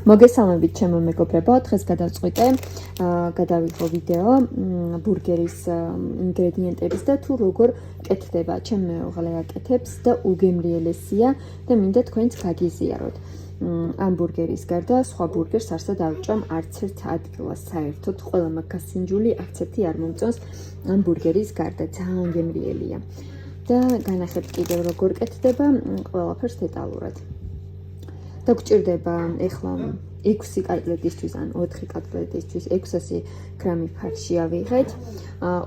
მოგესალმებით ჩემო მეგობრებო, დღეს გადავწყვიტე გადავიღო ვიდეო ბურგერის ინგრედიენტების და თუ როგორ კეთდება. ჩემ მეუღლე აკეთებს და უგემრიელესია და მინდა თქვენც გაგიზიაროთ. ამ ბურგერის გარდა სხვა ბურგერს არსად ავჭამ არც ერთ ადგილას საერთოდ ყველა მაგასინჯული არც ერთი არ მომწონს ამ ბურგერის გარდა ძალიან გემრიელია. და განახებთ კიდევ როგორ კეთდება ყველაფერს დეტალურად. და გჭირდება ეხლა 6 კოტლეტისთვის ან 4 კოტლეტისთვის 600 გრამი ფარში ავიღეთ,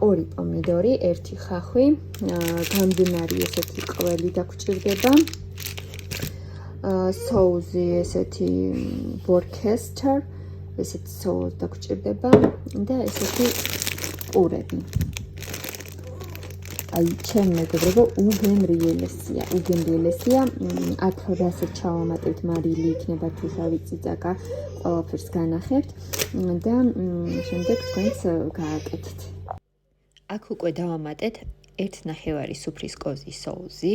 2 პომიდორი, 1 ხახვი, გამდნარი ესეთი ყველი დაგჭირდება, соуზი ესეთი ვორკესტერ, ესეთი соуზი დაგჭირდება და ესეთი პურები. აი, ჩემ მეგობრებო, უგემრიელესია. აქ რასაც ჩავამატებთ, მარილი იქნება თუ შავი წიწაკა, ყველაფერს განახებთ და შემდეგ თქვენც გააკეთეთ. აქ უკვე დავამატეთ 1/9 სუფრის კოზის соуზი.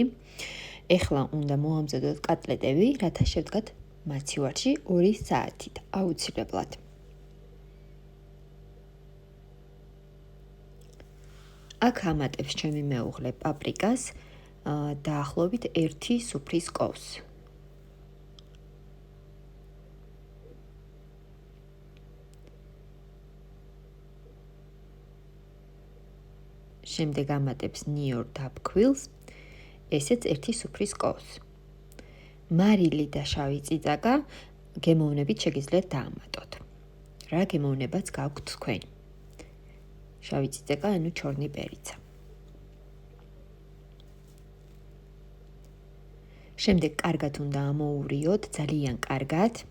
ეხლა უნდა მოამზადოთ კოტლეტები, რათა შევდგათ მაცივარში 2 საათით, აუცილებლად. აქ ამატებს ჩემი მეუღლე პაპრიკას დაახლოებით 1 სუფრის კოვს. შემდეგ ამატებს ნიორ დაბქვილს, ესეც 1 სუფრის კოვს. მარილი და შავი წიწაკა გემოვნებით შეგიძლიათ დაამატოთ. რა გემოვნებაც გაქვთ თქვენ. შავი წიწაკა, ანუ ჩორნი პერიცა. შემდეგ კარგად უნდა ამოურიოთ, ძალიან კარგად.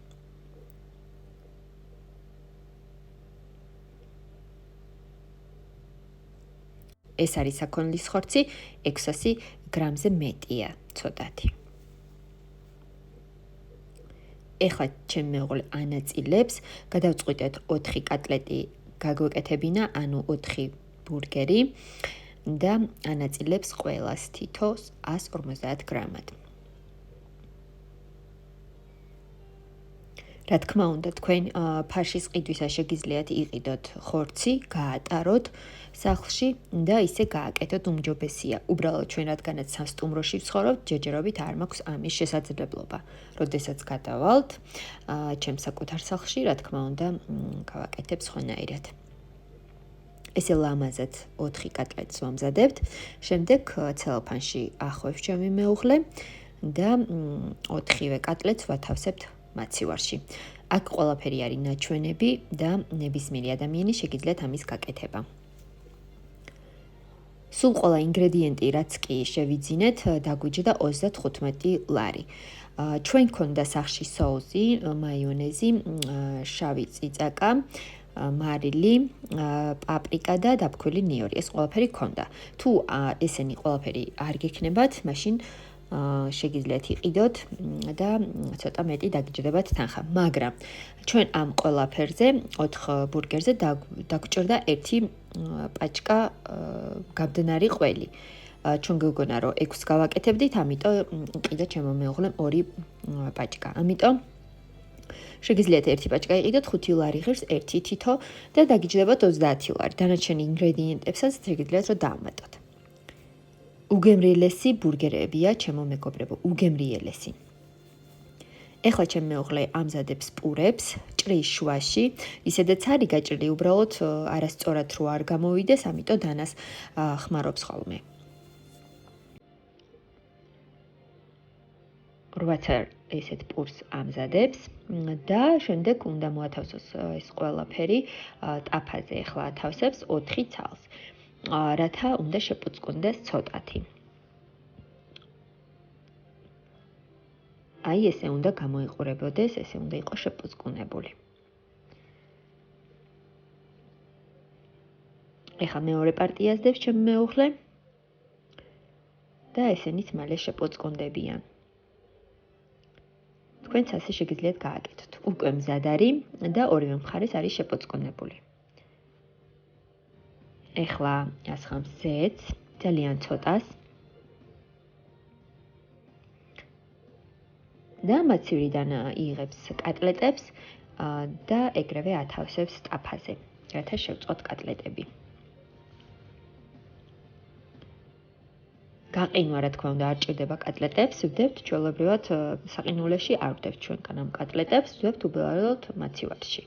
ეს არის საქონლის ხორცი, 600 გრამზე მეტია, ცოტათი. ეხლა ჩემი მეუღლე ანაწილებს, გადავწყვიტეთ 4 კოტლეტი გაგვეკეთებინა, ანუ 4 ბურგერი და ანაწილებს ყველას თითოს 150 გრამად. რა თქმა უნდა, თქვენ ფარშის ყიდვისას შეგიძლიათ იყიდოთ ხორცი, გაატაროთ სახლში და ისე გააკეთოთ უმჯობესია. უბრალოდ ჩვენ რადგანაც სასტუმროში ვცხოვრობთ, ჯერჯერობით არ მაქვს ამის შესაძლებლობა. როდესაც გადავალთ ჩემს საკუთარ სახლში, რა თქმა უნდა, გავაკეთებ სხვანაირად. ესე ლამაზად 4 კოტლეტს ვამზადებთ. შემდეგ ცელოფანში ახვევს ჩემი მეუღლე და 4-ვე კოტლეტს ვათავსებთ მაცივარში. აქ ყველაფერი არის ნაჩვენები და ნებისმიერი ადამიანი შეგიძლიათ ამის გაკეთება. სულ ყველა ინგრედიენტი, რაც კი შევიძინეთ, დაგვიჯდა 35 ლარი. ჩვენ გქონდა სახში соуზი, მაიონეზი, შავი წიწაკა, მარილი, პაპრიკა და დაბქვილი ნიორი. ეს ყველაფერი გქონდა. თუ ესენი ყველაფერი არ გექნებათ, მაშინ შეგიძლიათ იყიდოთ და ცოტა მეტი დაგიჯდებათ თანხა. მაგრამ ჩვენ ამ ყველაფერზე 4 ბურგერზე დაგვჭირდა 1 პაჭკა გაბდნარი ყველი. ჩვენ გეგონა რომ 6 გავაკეთებდით, ამიტომ ყიდა ჩემო მეუღლემ 2 პაჭკა. ამიტომ შეგიძლიათ 1 პაჭკა იყიდოთ, 5 ლარი ღირს 1 თითო და დაგიჯდებათ 30 ლარი. დანარჩენი ინგრედიენტებსაც შეგიძლიათ რომ დაამატოთ. უგემრიელესი ბურგერებია, ჩემო მეგობრებო, უგემრიელესი. ეხლა ჩემი მეუღლე ამზადებს პურებს ჭრის შუაში, ისედაც არის გაჭრილი, უბრალოდ არასწორად რო არ გამოვიდეს, ამიტომ დანას ხმარობს ხოლმე. 8 ესეთ პურს ამზადებს და შემდეგ უნდა მოათავსოს ეს ყველაფერი ტაფაზე. ეხლა ათავსებს 4 ცალს. რათა უნდა შეპუწკუნდეს ცოტათი. აი ესე უნდა გამოიყურებოდეს, ესე უნდა იყოს შეპუწკუნებული. ეხლა მეორე პარტიას დევს ჩემი მეუღლე და ესენიც მალე შეპუწკუნდებიან. თქვენც ასე შეგიძლიათ გააკეთოთ. უკვე მზად არის და ორივე მხარეს არის შეპუწკუნებული. ეხლა ასხამს ზეთს, ძალიან ცოტას. და მაცივრიდან იღებს კატლეტებს და ეგრევე ათავსებს ტაფაზე, რათა შევწყოთ კატლეტები. გაყინვა, რა თქმა უნდა, არ ჭირდება კატლეტებს, ვდებთ ჩვეულებრივად საყინულეში არ ვდებთ ჩვენგან ამ კატლეტებს, ვდებთ უბრალოდ მაცივარში.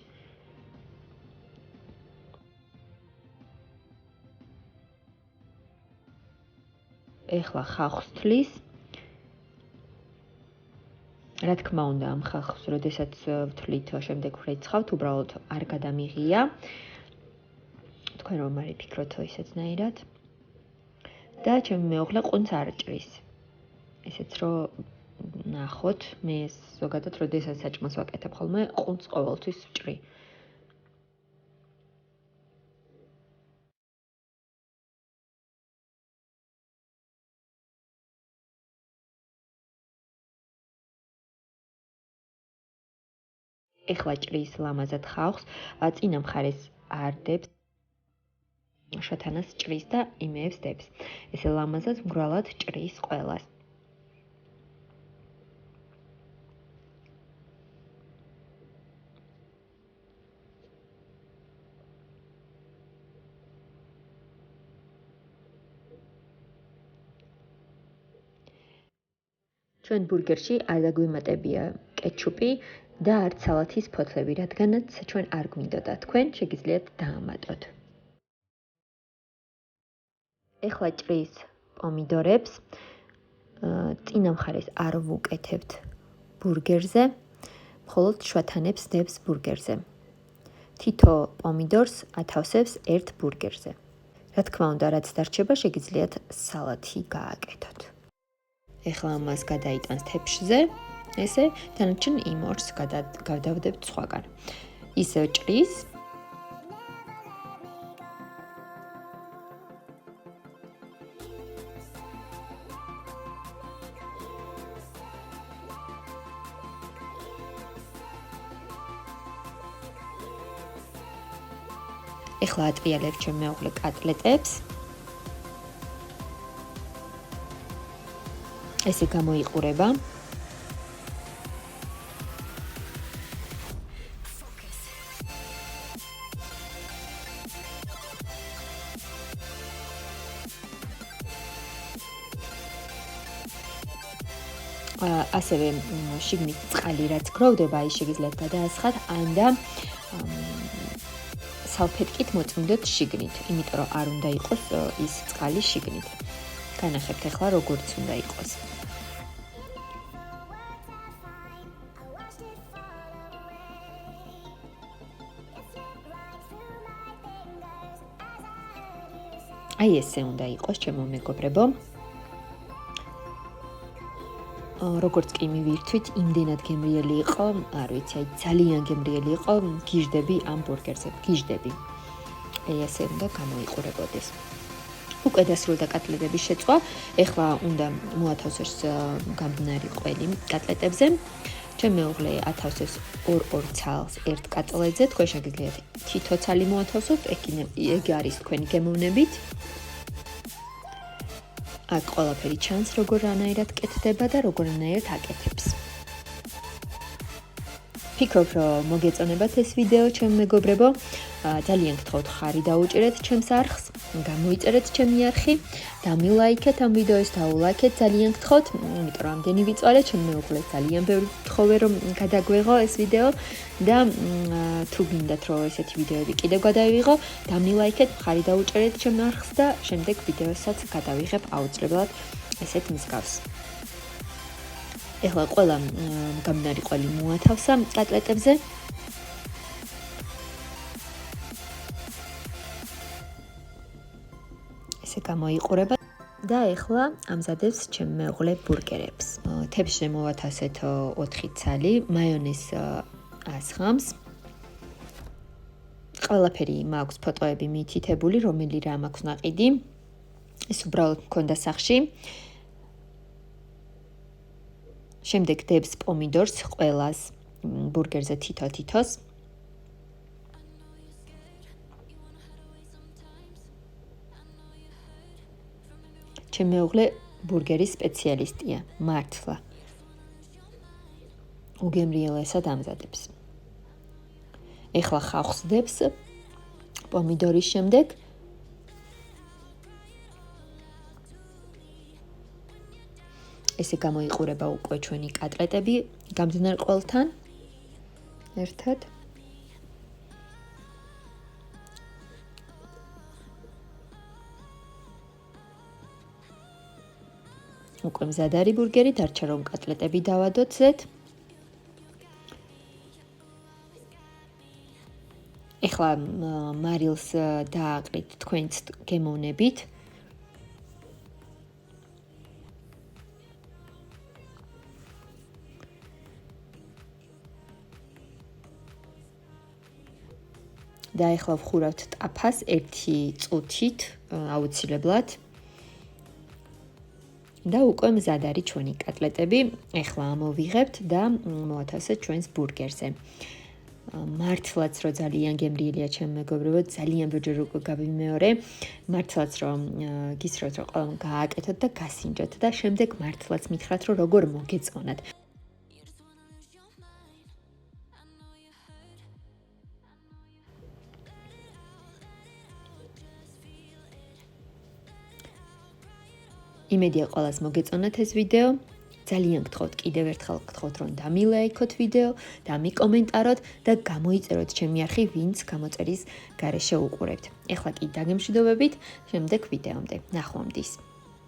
ეხლა ხალხს თლის. რა თქმა უნდა, ამ ხალხს, როდესაც ვთვლით, შემდეგ ვრეცხავთ, უბრალოდ არ გადამიღია. თქვენ რომ არ იფიქროთ ისეთნაირად. და ჩემი მეუღლე ყუნწს არ ჭრის. ესეც რომ ნახოთ, მე ზოგადად როდესაც საჭმელს ვაკეთებ ხოლმე, ყუნწს ყოველთვის ვჭრი. ეხლა ჭრის ლამაზად ხალხს, წინა მხარეს არდებს, შათანას ჭრის და იმეებს დებს. ესე ლამაზად მგრალად ჭრის ყველას. ჩვენ ბურგერში არ დაგვემატებია კეჩუპი და არც სალათის ფოთლები, რადგანაც ჩვენ არ გვინდოდა. თქვენ შეგიძლიათ დაამატოთ. ეხლა ჭრის პომიდორებს, წინა მხარეს არ ვუკეთებთ ბურგერზე, მხოლოდ შუათანებს დებს ბურგერზე. თითო პომიდორს ათავსებს ერთ ბურგერზე. რა თქმა უნდა, რაც დარჩება, შეგიძლიათ სალათი გააკეთოთ. ეხლა ამას გადაიტანს თეფშზე, ესე დანარჩენ იმორს გავდავდებთ სხვაგან. ისე ჭრის. ეხლა ატრიალებ ჩემ მეუღლე კატლეტებს. ესე გამოიყურება. ასევე შიგნით წყალი რაც გროვდება, ის შეგიძლიათ გადაასხათ, ან და სალფეტკით მოწმინდოთ შიგნით, იმიტომ რომ არ უნდა იყოს ის წყალი შიგნით. განახებთ ახლა როგორც უნდა იყოს. აი ესე უნდა იყოს, ჩემო მეგობრებო. როგორც კი მივირთვით, იმდენად გემრიელი იყო, არ ვიცი, აი ძალიან გემრიელი იყო, გიჟდები ამ ბურგერზე, გიჟდები. აი ესე უნდა გამოიყურებოდეს. უკვე დასრულდა კატლეტების შეწვა, ეხლა უნდა მოათავსოს გამბნარი ყველი კატლეტებზე. ჩემ მეუღლე ათავსებს 2 ცალს ერთ კატლეტზე, თქვენ შეგიძლიათ თითო ცალი მოათავსოთ, ეგ არის თქვენი გემოვნებით. აქ ყველაფერი ჩანს, როგორანაირად კეთდება და როგორანაირად აკეთებს. ფიქრობ, რომ მოგეწონებათ ეს ვიდეო, ჩემ მეგობრებო. ძალიან გთხოვთ ხარი დაუჭერეთ ჩემს არხს, გამოიწერეთ ჩემი არხი, დამილაიქეთ ამ ვიდეოს, დაულაიქეთ, ძალიან გთხოვთ, იმიტომ რომ ამდენი ვიწვალე, ჩემ მეუღლეს ძალიან ბევრი გთხოვე, რომ გადაგვეღო ეს ვიდეო და თუ გინდათ, რომ ესეთი ვიდეოები კიდევ გადავიღო, დამილაიქეთ, ხარი დაუჭერეთ ჩემ არხს და შემდეგ ვიდეოსაც გადავიღებ აუცილებლად ესეთ მსგავს. ეხლა ყველა გამბნარი ყველი მოათავსა კატლეტებზე. ესე გამოიყურება და ეხლა ამზადებს ჩემ მეუღლე ბურგერებს. თეფშზე მოვათავსეთ 4 ცალი, მაიონეზს ასხამს. ყველაფერი მაქვს ფოტოები მითითებული, რომელი რა მაქვს ნაყიდი. ეს უბრალოდ მქონდა სახში. შემდეგ დებს პომიდორს ყველას ბურგერზე თითო-თითოს. ჩემი მეუღლე ბურგერის სპეციალისტია, მართლა. უგემრიელესად ამზადებს. ეხლა ხავხს დებს პომიდორის შემდეგ ესე გამოიყურება უკვე ჩვენი კატლეტები გამძნარ ყველთან ერთად. უკვე მზად არის ბურგერი, დარჩა რომ კატლეტები დავადოთ ზედ. ეხლა მარილს დააყრით თქვენც გემოვნებით. და ეხლა ვხურავთ ტაფას 1 წუთით აუცილებლად. და უკვე მზად არის ჩვენი კატლეტები. ეხლა ამოვიღებთ და მოვათავსეთ ჩვენს ბურგერზე. მართლაც რომ ძალიან გემრიელია ჩემი მეგობრებო, ძალიან ბევრჯერ უკვე გავიმეორე. მართლაც რომ გისურვებთ რომ ყველამ გააკეთოთ და გასინჯოთ და შემდეგ მართლაც მითხრათ რომ როგორ მოგეწონათ. იმედია ყველას მოგეწონათ ეს ვიდეო. ძალიან გთხოვთ, კიდევ ერთხელ გთხოვთ რომ დამილაიქოთ ვიდეო და მიკომენტაროთ და გამოიწეროთ ჩემი არხი, ვინც გამოწერის გარეშე უყურებთ. ეხლა კი დაგემშვიდობებით შემდეგ ვიდეომდე. ნახვამდის.